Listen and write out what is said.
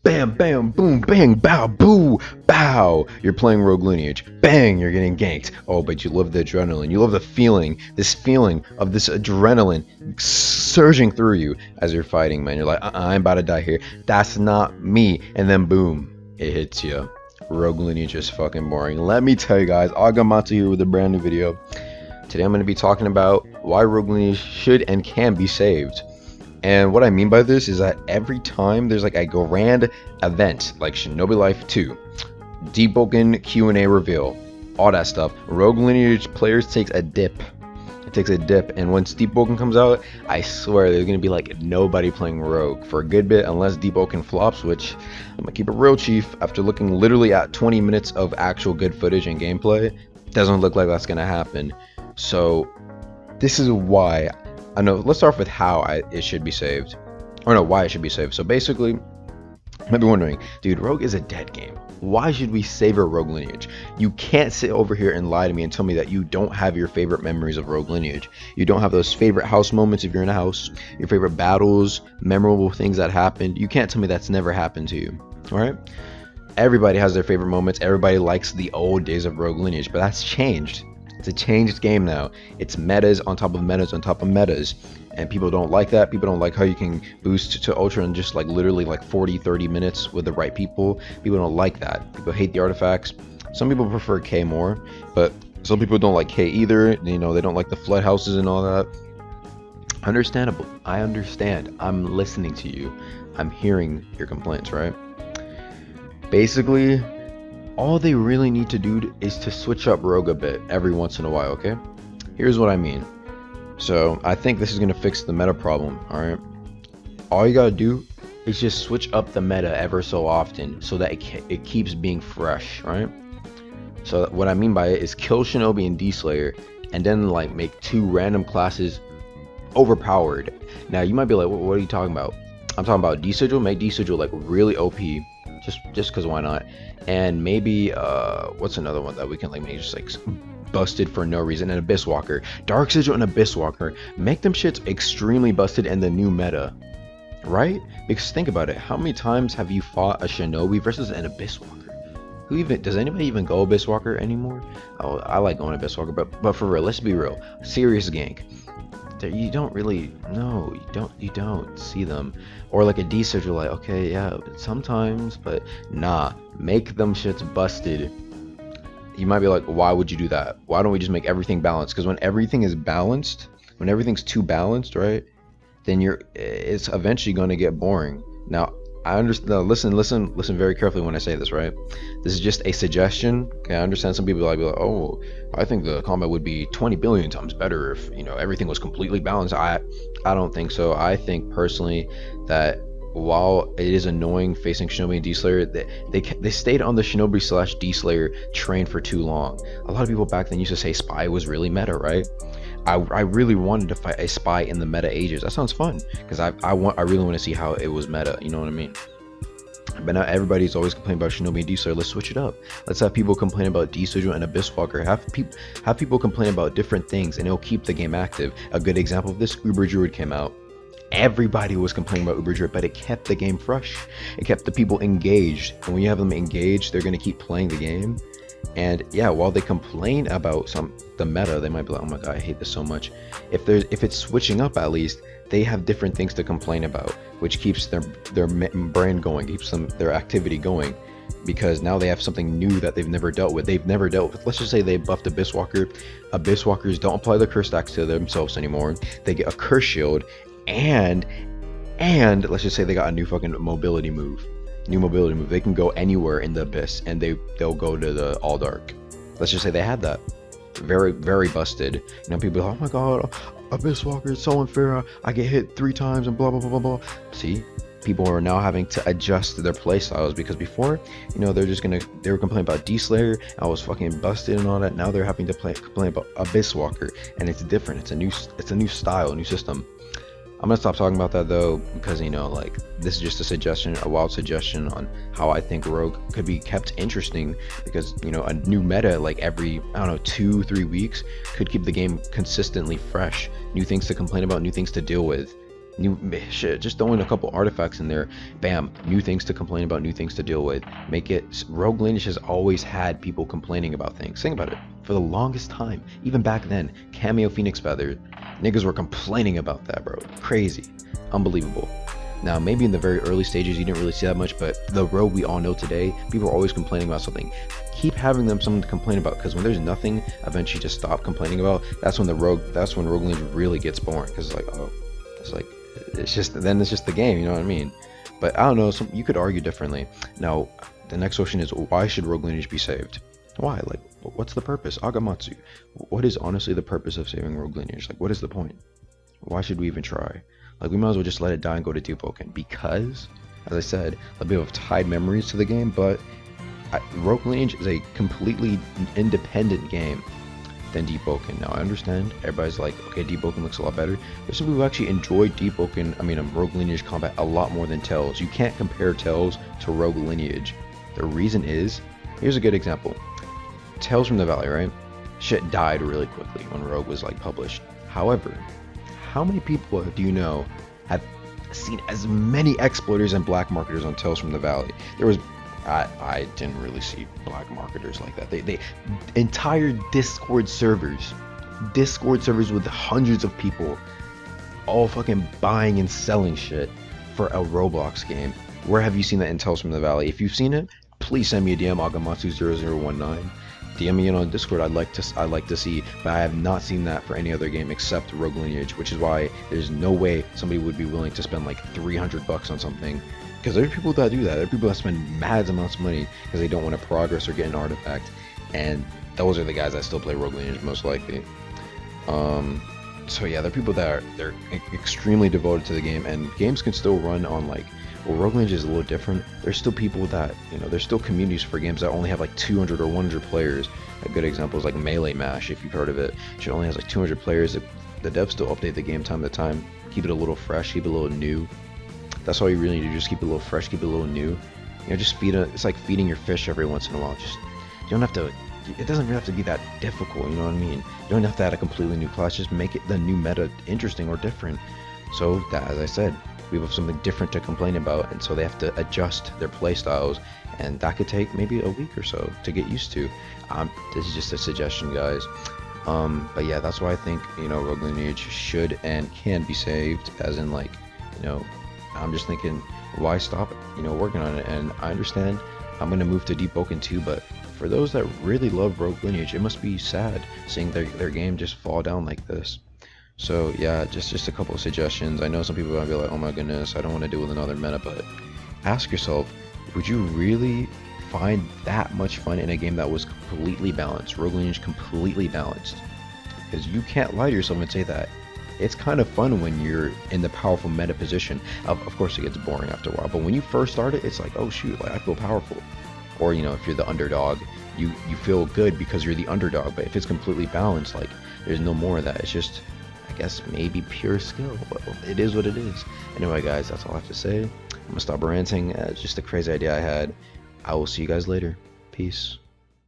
Bam, bam, boom, bang, bow, boo, bow. You're playing Rogue Lineage. Bang, you're getting ganked. Oh, but you love the adrenaline. You love the feeling, this feeling of this adrenaline surging through you as you're fighting, man. You're like, I'm about to die here. That's not me. And then boom, it hits you. Rogue Lineage is fucking boring. Let me tell you guys, Agamotto here with a brand new video. Today I'm going to be talking about why Rogue Lineage should and can be saved. And what I mean by this is that every time there's like a grand event, like Shinobi Life 2, Deep Oaken Q&A reveal, all that stuff, Rogue Lineage players takes a dip. It takes a dip, and once Deep Oaken comes out, I swear there's gonna be like nobody playing Rogue for a good bit, unless Deep Oaken flops, which I'm gonna keep it real, Chief. After looking literally at 20 minutes of actual good footage and gameplay, doesn't look like that's gonna happen. So this is why. I know. Let's start off with how it should be saved, or no, why it should be saved. So basically, you might be wondering, dude, Rogue is a dead game. Why should we save a Rogue Lineage? You can't sit over here and lie to me and tell me that you don't have your favorite memories of Rogue Lineage. You don't have those favorite house moments if you're in a house, your favorite battles, memorable things that happened. You can't tell me that's never happened to you. All right? Everybody has their favorite moments. Everybody likes the old days of Rogue Lineage, but that's changed. It's a changed game now. It's metas on top of metas on top of metas. And people don't like that. People don't like how you can boost to Ultra in just like literally like 40-30 minutes with the right people. People don't like that. People hate the artifacts. Some people prefer K more, but some people don't like K either. You know, they don't like the flood houses and all that. Understandable. I understand. I'm listening to you. I'm hearing your complaints, right? Basically, all they really need to do is to switch up Rogue a bit every once in a while, okay? Here's what I mean. So I think this is going to fix the meta problem, alright? All you gotta do is just switch up the meta ever so often so that it keeps being fresh, right? So what I mean by it is kill Shinobi and D-Slayer and then like make two random classes overpowered. Now you might be like, what are you talking about? I'm talking about D-Sigil, make D-Sigil like really OP, just because why not? And maybe what's another one that we can like make just like busted for no reason? And Abyss Walker, Dark Sigil and Abyss Walker, make them shits extremely busted in the new meta, right? Because think about it, how many times have you fought a Shinobi versus an Abyss Walker? Who even does anybody even go Abyss Walker anymore? Oh, I like going Abyss Walker, but for real, let's be real, serious gank. You don't really, no, you don't see them. Or like a D-Sigil, like, okay, yeah, sometimes, but nah, make them shits busted. You might be like, why would you do that? Why don't we just make everything balanced? Because when everything is balanced, when everything's too balanced, right, then it's eventually going to get boring. Now, I understand. Now, listen very carefully when I say this, right? This is just a suggestion. Okay, I understand some people might be like, oh, I think the combat would be 20 billion times better if, you know, everything was completely balanced. I don't think so. I think personally that while it is annoying facing Shinobi and D-Slayer, they stayed on the Shinobi / D-Slayer train for too long. A lot of people back then used to say Spy was really meta, right? I really wanted to fight a Spy in the meta ages. That sounds fun because I really want to see how it was meta. You know what I mean? But now everybody's always complaining about Shinobi and D-Slayer. Let's switch it up. Let's have people complain about D-Sigil and Abyss Walker. Have people complain about different things, and it'll keep the game active. A good example of this, Uber Druid came out. Everybody was complaining about Uber Druid, but it kept the game fresh. It kept the people engaged. And when you have them engaged, they're gonna keep playing the game. And yeah, while they complain about the meta, they might be like, oh my god, I hate this so much. If it's switching up, at least they have different things to complain about, which keeps their brain going, keeps their activity going, because now they have something new that they've never dealt with. Let's just say they buffed Abyss Walker. Abyss Walkers don't apply the curse stacks to themselves anymore. They get a curse shield, and let's just say they got a new fucking mobility move. They can go anywhere in the Abyss, and they'll go to the All Dark. Let's just say they had that. Very, very busted. You know, people are like, oh my god, Abyss Walker is so unfair. I get hit 3 times and blah blah blah blah blah. See, people are now having to adjust their playstyles, because before, you know, they were complaining about D-Slayer, I was fucking busted and all that. Now they're having to complain about Abyss Walker, and it's different. It's a new style, a new system. I'm gonna stop talking about that though, because, you know, like, this is just a suggestion, a wild suggestion on how I think Rogue could be kept interesting, because, you know, a new meta like every, I don't know, 2-3 weeks could keep the game consistently fresh. New things to complain about, new things to deal with, New shit, just throw in a couple artifacts in there. Bam, new things to complain about, new things to deal with. Make it. Rogue Lineage has always had people complaining about things. Think about it. For the longest time, even back then, Cameo Phoenix Feather, niggas were complaining about that, bro. Crazy, unbelievable. Now, maybe in the very early stages you didn't really see that much, but the rogue we all know today, people are always complaining about something. Keep having them something to complain about, because when there's nothing, eventually just stop complaining about. That's when Rogue Lineage really gets boring, because it's like, oh, it's just the game, you know what I mean? But I don't know, you could argue differently. Now, the next question is, why should Rogue Lineage be saved? Why? Like, what's the purpose? Agamatsu. What is honestly the purpose of saving Rogue Lineage? Like, what is the point? Why should we even try? Like, we might as well just let it die and go to Deepwoken, because, as I said, a bit of tied memories to the game, but Rogue Lineage is a completely independent game than Deepwoken. Now, I understand everybody's like, okay, Deepwoken looks a lot better. There's some people who actually enjoyed Rogue Lineage combat a lot more than Tales. You can't compare Tales to Rogue Lineage. The reason is, here's a good example. Tales from the Valley, right? Shit died really quickly when Rogue was like published. However, how many people do you know have seen as many exploiters and black marketers on Tales from the Valley? I didn't really see black marketers like that. They entire Discord servers with hundreds of people all fucking buying and selling shit for a Roblox game. Where have you seen that in Tales from the Valley? If you've seen it, please send me a DM, Agamatsu0019. DM me in on Discord. I'd like to see, but I have not seen that for any other game except Rogue Lineage, which is why there's no way somebody would be willing to spend like $300 on something, because there are people that do that. There are people that spend mad amounts of money because they don't want to progress or get an artifact, and those are the guys that still play Rogue Lineage most likely. So yeah, there are people that they're extremely devoted to the game, and games can still run on like. Well, Rogue Lineage is a little different. There's still people that, there's still communities for games that only have like 200 or 100 players. A good example is like Melee Mash, if you've heard of it. It only has like 200 players. The devs still update the game time to time. Keep it a little fresh, keep it a little new. That's all you really need to do, just keep it a little fresh, keep it a little new. Just it's like feeding your fish every once in a while. You don't have to, it doesn't really have to be that difficult, you know what I mean? You don't have to add a completely new class, just make the new meta interesting or different. So that, as I said, we have something different to complain about, and so they have to adjust their play styles, and that could take maybe a week or so to get used to. This is just a suggestion, guys. But yeah, that's why I think Rogue Lineage should and can be saved. As in, like, I'm just thinking, why stop working on it? And I understand I'm gonna move to Deepwoken too, but for those that really love Rogue Lineage, it must be sad seeing their game just fall down like this. So yeah, just a couple of suggestions. I know some people might be like, oh my goodness, I don't want to deal with another meta, but ask yourself, would you really find that much fun in a game that was completely balanced? Rogue Lineage completely balanced. Because you can't lie to yourself and say that. It's kind of fun when you're in the powerful meta position. Of course it gets boring after a while, but when you first start it, it's like, oh shoot, like I feel powerful. Or if you're the underdog, you feel good because you're the underdog. But if it's completely balanced, like there's no more of that. It's just, I guess, maybe pure skill. Well, it is what it is. Anyway, guys, that's all I have to say. I'm gonna stop ranting. It's just a crazy idea I had. I will see you guys later. Peace.